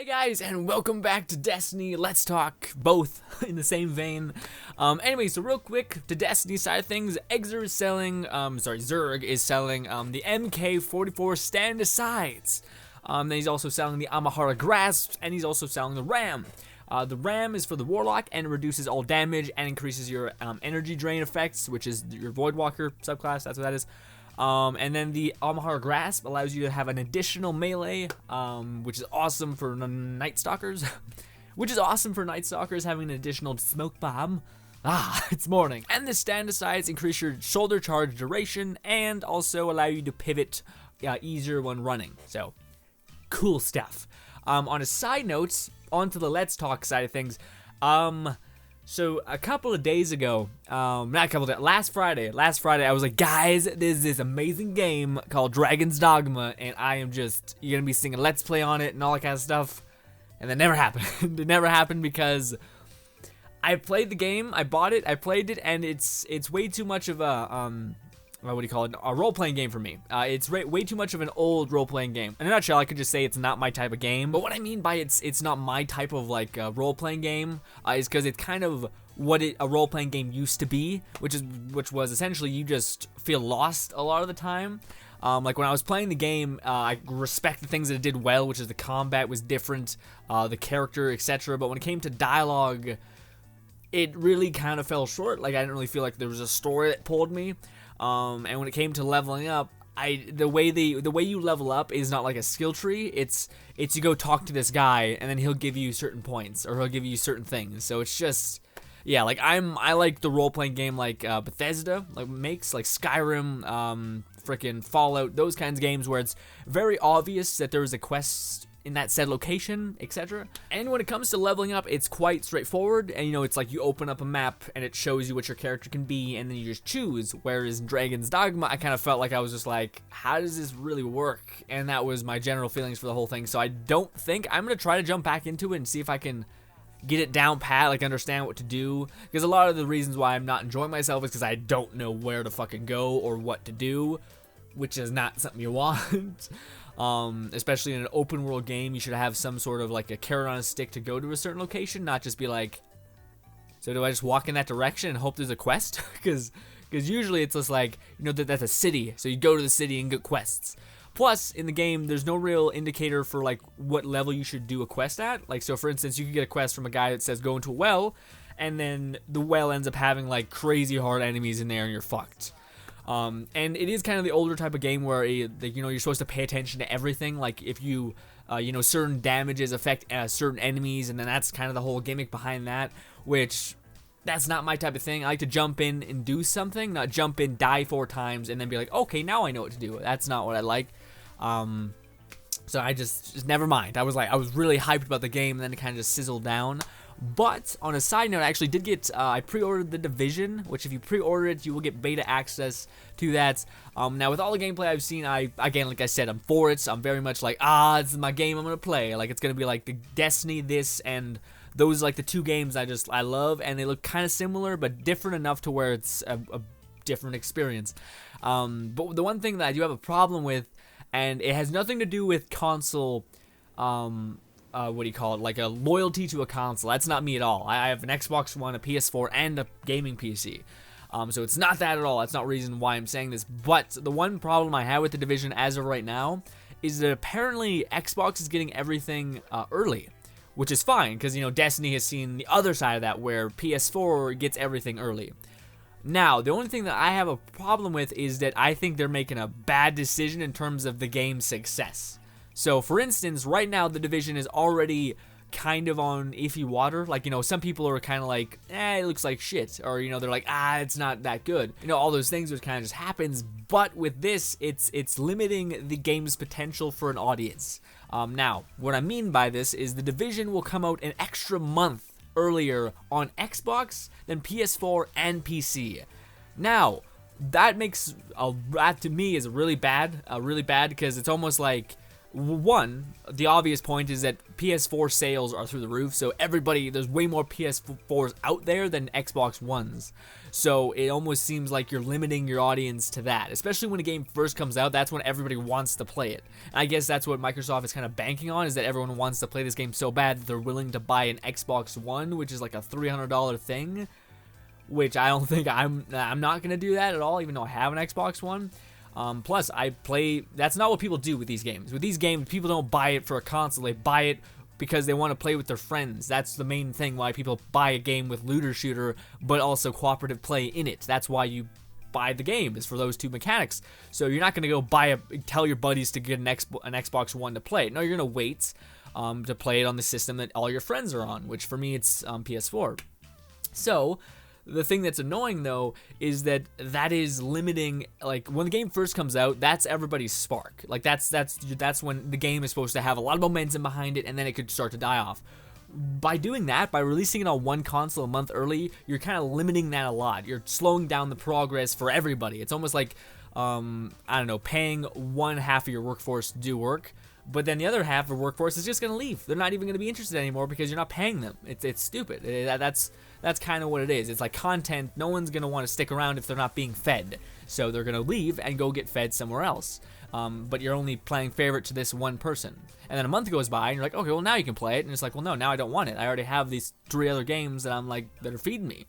Hey guys, and welcome back to Destiny. Let's talk both in the same vein. Anyway, so real quick, to Destiny side of things, Zerg is selling the MK44 stand-asides. Then he's also selling the Amahara Grasps, and he's also selling the Ram. The Ram is for the Warlock, and it reduces all damage and increases your energy drain effects, which is your Voidwalker subclass, that's what that is. And then the Amahara Grasp allows you to have an additional melee, which is awesome for Night Stalkers. Having an additional smoke bomb. It's morning. And the stand-asides increase your shoulder charge duration and also allow you to pivot easier when running. So, cool stuff. On a side note, onto the Let's Talk side of things. So a couple of days ago, last Friday, I was like, guys, there's this amazing game called Dragon's Dogma, and you're gonna be seeing a Let's Play on it and all that kind of stuff. And that never happened. It never happened because I played the game, I bought it, I played it, and it's way too much of a, a role-playing game for me. It's way too much of an old role-playing game. In a nutshell, I could just say it's not my type of game. But what I mean by it's not my type of role-playing game is because it's kind of what a role-playing game used to be, which was essentially you just feel lost a lot of the time. Like when I was playing the game, I respect the things that it did well, which is the combat was different, the character, etc. But when it came to dialogue, it really kind of fell short. Like I didn't really feel like there was a story that pulled me. And when it came to leveling up, the way you level up is not like a skill tree. It's you go talk to this guy and then he'll give you certain points or he'll give you certain things. So it's just, yeah, like I like the role playing game like Bethesda makes, like Skyrim, freaking Fallout, those kinds of games where it's very obvious that there is a quest in that said location, etc. And when it comes to leveling up, it's quite straightforward, and it's like you open up a map and it shows you what your character can be and then you just choose. Whereas in Dragon's Dogma, I kind of felt like I was just like, how does this really work? And that was my general feelings for the whole thing. So I don't think I'm gonna try to jump back into it and see if I can get it down pat, like understand what to do, because a lot of the reasons why I'm not enjoying myself is because I don't know where to fucking go or what to do, which is not something you want. Especially in an open world game, you should have some sort of like a carrot on a stick to go to a certain location, not just be like, so do I just walk in that direction and hope there's a quest? Because usually it's just like, that's a city, so you go to the city and get quests. Plus, in the game, there's no real indicator for like what level you should do a quest at. Like, so for instance, you could get a quest from a guy that says go into a well, and then the well ends up having like crazy hard enemies in there and you're fucked. And it is kind of the older type of game where you're supposed to pay attention to everything. Like if you certain damages affect certain enemies, and then that's kind of the whole gimmick behind that, which that's not my type of thing. I like to jump in and do something, not jump in, die 4 times, and then be like, okay, now I know what to do. That's not what I like. So I just never mind. I was really hyped about the game, and then it kind of just sizzled down. But on a side note, I actually did get, I pre-ordered The Division, which if you pre-order it, you will get beta access to that. Now with all the gameplay I've seen, again, like I said, I'm for it. I'm very much like, this is my game I'm going to play. Like, it's going to be like the Destiny, this, and those, like, the 2 games I love, and they look kind of similar, but different enough to where it's a different experience. But the one thing that I do have a problem with, and it has nothing to do with console, like a loyalty to a console. That's not me at all. I have an Xbox One, a PS4, and a gaming PC. So it's not that at all. That's not the reason why I'm saying this. But the one problem I have with The Division as of right now is that apparently Xbox is getting everything early, which is fine because, Destiny has seen the other side of that where PS4 gets everything early. Now, the only thing that I have a problem with is that I think they're making a bad decision in terms of the game's success. So, for instance, right now, The Division is already kind of on iffy water. Like, some people are kind of like, it looks like shit. Or, they're like, it's not that good. All those things, which kind of just happens. But with this, it's limiting the game's potential for an audience. Now, what I mean by this is The Division will come out an extra month earlier on Xbox than PS4 and PC. Now, that makes, that to me is really bad because it's almost like One, the obvious point is that PS4 sales are through the roof, so there's way more PS4s out there than Xbox Ones. So it almost seems like you're limiting your audience to that, especially when a game first comes out. That's when everybody wants to play it. And I guess that's what Microsoft is kind of banking on, is that everyone wants to play this game so bad that they're willing to buy an Xbox One, which is like a $300 thing, which I don't think I'm not going to do that at all, even though I have an Xbox One. Plus, that's not what people do with these games. With these games, people don't buy it for a console. They buy it because they want to play with their friends. That's the main thing why people buy a game with looter shooter, but also cooperative play in it. That's why you buy the game, is for those two mechanics. So you're not going to go tell your buddies to get an Xbox One to play it. No, you're going to wait to play it on the system that all your friends are on, which for me, it's PS4. So the thing that's annoying, though, is that is limiting, like, when the game first comes out, that's everybody's spark. Like, that's when the game is supposed to have a lot of momentum behind it, and then it could start to die off. By doing that, by releasing it on one console a month early, you're kind of limiting that a lot. You're slowing down the progress for everybody. It's almost like, I don't know, paying one half of your workforce to do work, but then the other half of the workforce is just going to leave. They're not even going to be interested anymore because you're not paying them. It's stupid. That's kind of what it is. It's like content. No one's going to want to stick around if they're not being fed. So they're going to leave and go get fed somewhere else. But you're only playing favorite to this one person. And then a month goes by and you're like, okay, well, now you can play it. And it's like, well, no, now I don't want it. I already have these 3 other games that that are feeding me.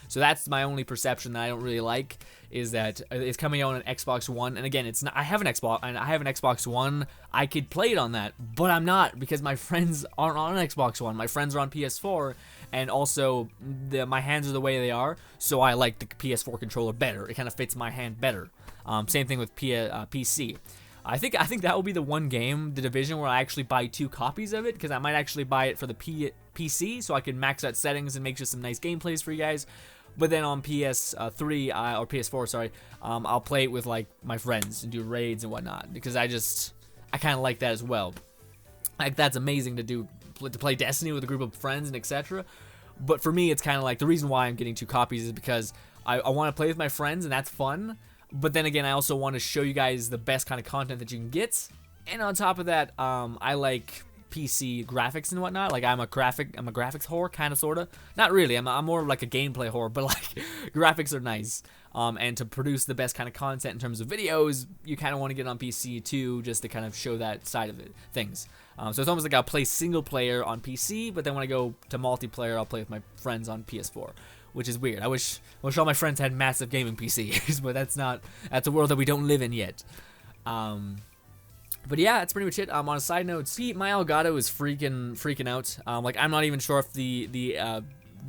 So that's my only perception that I don't really like, is that it's coming out on Xbox One. And again, it's not, I have an Xbox One. I could play it on that, but I'm not, because my friends aren't on an Xbox One. My friends are on PS4, and also my hands are the way they are, so I like the PS4 controller better. It kind of fits my hand better. Same thing with PC. I think that will be the one game, The Division, where I actually buy 2 copies of it, because I might actually buy it for the PC, so I can max out settings and make just some nice gameplays for you guys. But then on PS3 or PS4, sorry, I'll play it with like my friends and do raids and whatnot, because I kind of like that as well. Like, that's amazing to play Destiny with a group of friends and etc. But for me, it's kind of like the reason why I'm getting 2 copies is because I want to play with my friends, and that's fun. But then again, I also want to show you guys the best kind of content that you can get. And on top of that, I like PC graphics and whatnot. Like, I'm a graphics whore, kind of, sort of. Not really. I'm more like a gameplay whore, but like graphics are nice. And to produce the best kind of content in terms of videos, you kind of want to get on PC too, just to kind of show that side of things. So it's almost like I'll play single player on PC, but then when I go to multiplayer, I'll play with my friends on PS4, which is weird. I wish all my friends had massive gaming PCs, but that's a world that we don't live in yet. But yeah, that's pretty much it. On a side note, my Elgato is freaking out. Like, I'm not even sure if the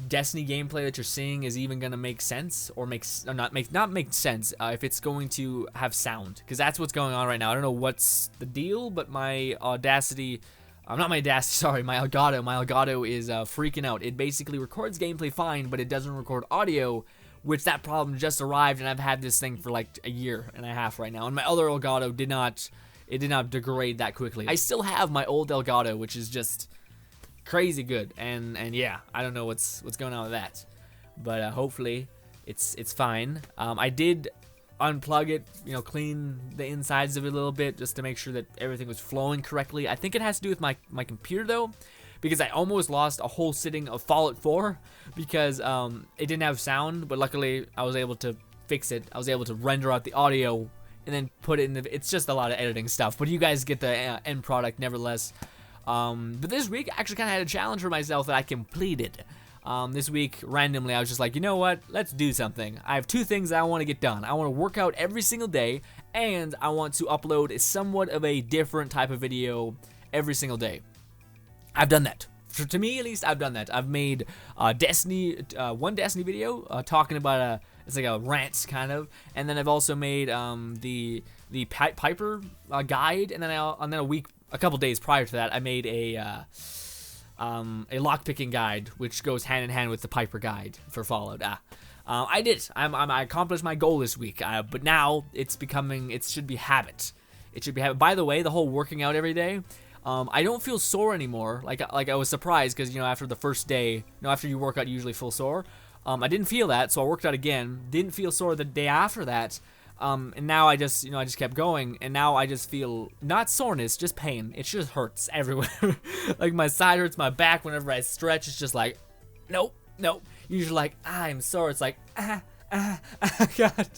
Destiny gameplay that you're seeing is even gonna make sense, or not make sense if it's going to have sound, because that's what's going on right now. I don't know what's the deal, but my Elgato is freaking out. It basically records gameplay fine, but it doesn't record audio, which that problem just arrived, and I've had this thing for like a year and a half right now, and my other Elgato did not degrade that quickly. I still have my old Elgato, which is just crazy good, and yeah, I don't know what's going on with that, but hopefully it's fine. I did unplug it, clean the insides of it a little bit just to make sure that everything was flowing correctly. I think it has to do with my computer though, because I almost lost a whole sitting of Fallout 4 because it didn't have sound, but luckily I was able to fix it. I was able to render out the audio and then put it in it's just a lot of editing stuff, but you guys get the end product nevertheless. But this week I actually kind of had a challenge for myself that I completed. This week, randomly, I was just like, you know what? Let's do something. I have 2 things that I want to get done. I want to work out every single day, and I want to upload somewhat of a different type of video every single day. I've done that. To me, at least, I've done that. I've made one Destiny video talking about it's like a rant kind of, and then I've also made the Piper guide, and then a couple days prior to that, I made a lockpicking guide, which goes hand in hand with the Piper guide for Fallout. I did. I accomplished my goal this week, but now it should be habit. It should be habit. By the way, the whole working out every day, I don't feel sore anymore. Like I was surprised because after the first day, after you work out, you usually feel sore. I didn't feel that, so I worked out again. Didn't feel sore the day after that. And now I just, I just kept going, and now I just feel not soreness, just pain. It just hurts everywhere. Like my side hurts, my back whenever I stretch. It's just like, nope. Usually like, I'm sore. It's like, God.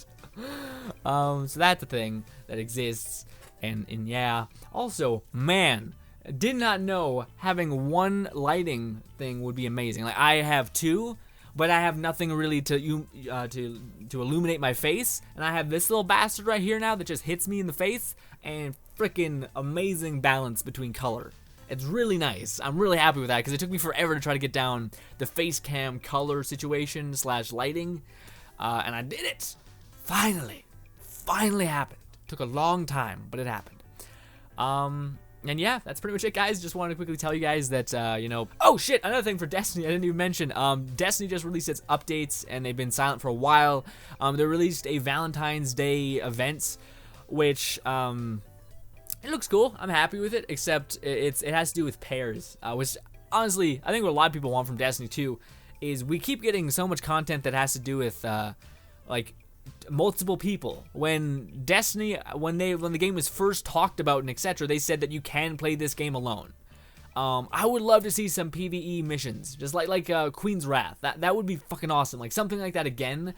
So that's the thing that exists, and yeah. Also, man, did not know having one lighting thing would be amazing. Like I have two, but I have nothing really to illuminate my face, and I have this little bastard right here now that just hits me in the face, and freaking amazing balance between color. It's really nice. I'm really happy with that because it took me forever to try to get down the face cam color situation / lighting, and I did it. Finally happened. Took a long time, but it happened. And yeah, that's pretty much it, guys. Just wanted to quickly tell you guys that, oh shit, another thing for Destiny I didn't even mention. Destiny just released its updates, and they've been silent for a while. They released a Valentine's Day event, which, it looks cool. I'm happy with it, except it has to do with pairs, which, honestly, I think what a lot of people want from Destiny 2 is we keep getting so much content that has to do with, like, multiple people. When Destiny, when the game was first talked about and etc., they said that you can play this game alone. I would love to see some PvE missions, just like Queen's Wrath. That would be fucking awesome. Like something like that again.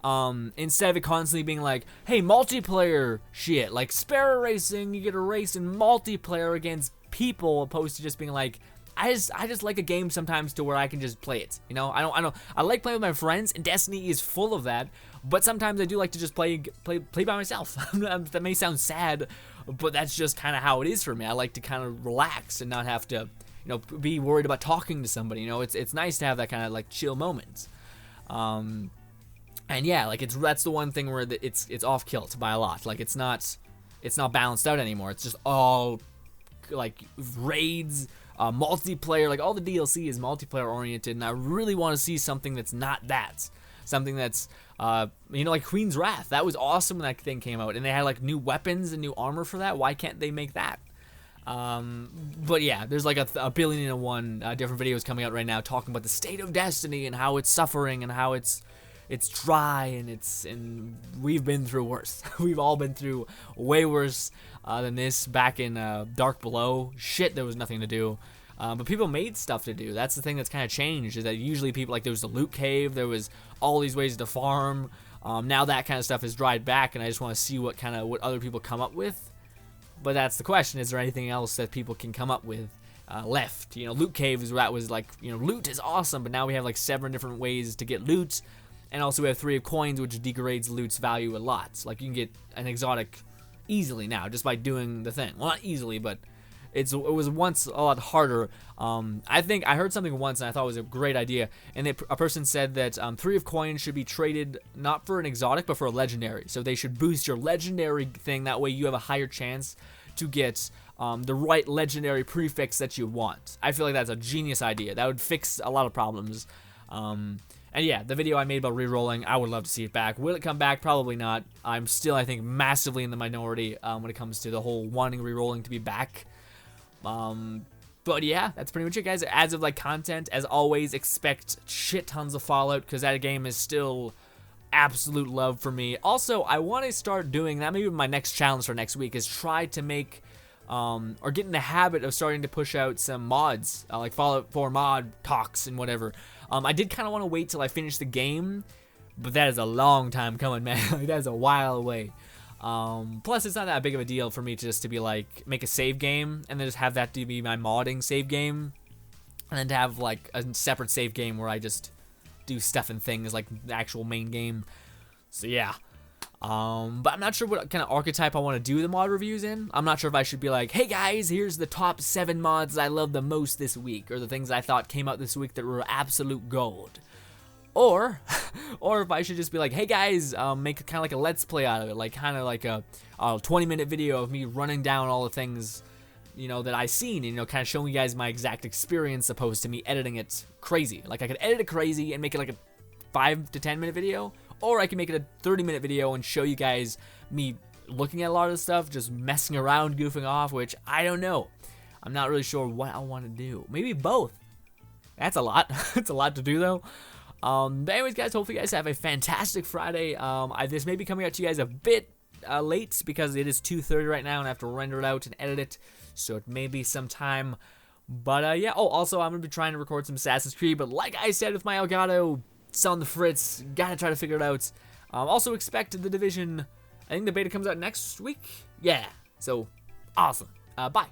Instead of it constantly being like, hey, multiplayer shit, like Sparrow Racing, you get a race in multiplayer against people, opposed to just being like, I just like a game sometimes to where I can just play it. You know, I like playing with my friends, and Destiny is full of that. But sometimes I do like to just play by myself. That may sound sad, but that's just kind of how it is for me. I like to kind of relax and not have to, be worried about talking to somebody. It's nice to have that kind of like chill moments. And yeah, like that's the one thing where it's off kilt by a lot. Like it's not balanced out anymore. It's just all like raids. Multiplayer, like all the DLC is multiplayer oriented, and I really want to see something that's not that. Something that's, like Queen's Wrath. That was awesome when that thing came out, and they had like new weapons and new armor for that. Why can't they make that? But yeah, there's like a billion and one different videos coming out right now talking about the state of Destiny and how it's suffering and how it's dry and we've been through worse. We've all been through way worse than this back in Dark Below. Shit, there was nothing to do. But people made stuff to do. That's the thing that's kind of changed, is that usually people, like there was the loot cave, there was all these ways to farm. Now that kind of stuff is dried back, and I just want to see what other people come up with. But that's the question, is there anything else that people can come up with left? Loot cave is where that was like, loot is awesome, but now we have like 7 different ways to get loot. And also we have 3 of coins, which degrades loot's value a lot. Like you can get an exotic easily now just by doing the thing. Well, not easily, but it was once a lot harder. I think I heard something once and I thought it was a great idea. And a person said that 3 of coins should be traded not for an exotic, but for a legendary. So they should boost your legendary thing. That way you have a higher chance to get the right legendary prefix that you want. I feel like that's a genius idea. That would fix a lot of problems. And yeah, the video I made about re-rolling, I would love to see it back. Will it come back? Probably not. I'm still, I think, massively in the minority when it comes to the whole wanting re-rolling to be back. But yeah, that's pretty much it, guys. As of like content, as always, expect shit tons of Fallout, because that game is still absolute love for me. Also, I want to start doing that. Maybe my next challenge for next week is try to make or get in the habit of starting to push out some mods, like Fallout 4 mod talks and whatever. I did kind of want to wait till I finish the game, but that is a long time coming, man. Like, that is a while away. Plus, it's not that big of a deal for me just to be like, make a save game, and then just have that to be my modding save game, and then to have like a separate save game where I just do stuff and things like the actual main game. So yeah. But I'm not sure what kind of archetype I want to do the mod reviews in. I'm not sure if I should be like, hey guys, here's the top 7 mods I love the most this week, or the things I thought came out this week that were absolute gold. Or if I should just be like, hey guys, make kind of like a let's play out of it, like kind of like a 20-minute video of me running down all the things, that I've seen, and, kind of showing you guys my exact experience, opposed to me editing it crazy. Like I could edit it crazy and make it like a 5 to 10 minute video, or I can make it a 30-minute video and show you guys me looking at a lot of this stuff, just messing around, goofing off, which I don't know. I'm not really sure what I want to do. Maybe both. That's a lot. It's a lot to do though. But anyways, guys, hopefully you guys have a fantastic Friday. This may be coming out to you guys a bit late because it is 2:30 right now and I have to render it out and edit it, so it may be some time. But yeah, oh, also I'm going to be trying to record some Assassin's Creed, but like I said with my Elgato, it's on the fritz, gotta try to figure it out. Also expect The Division, I think the beta comes out next week? Yeah, so awesome. Bye.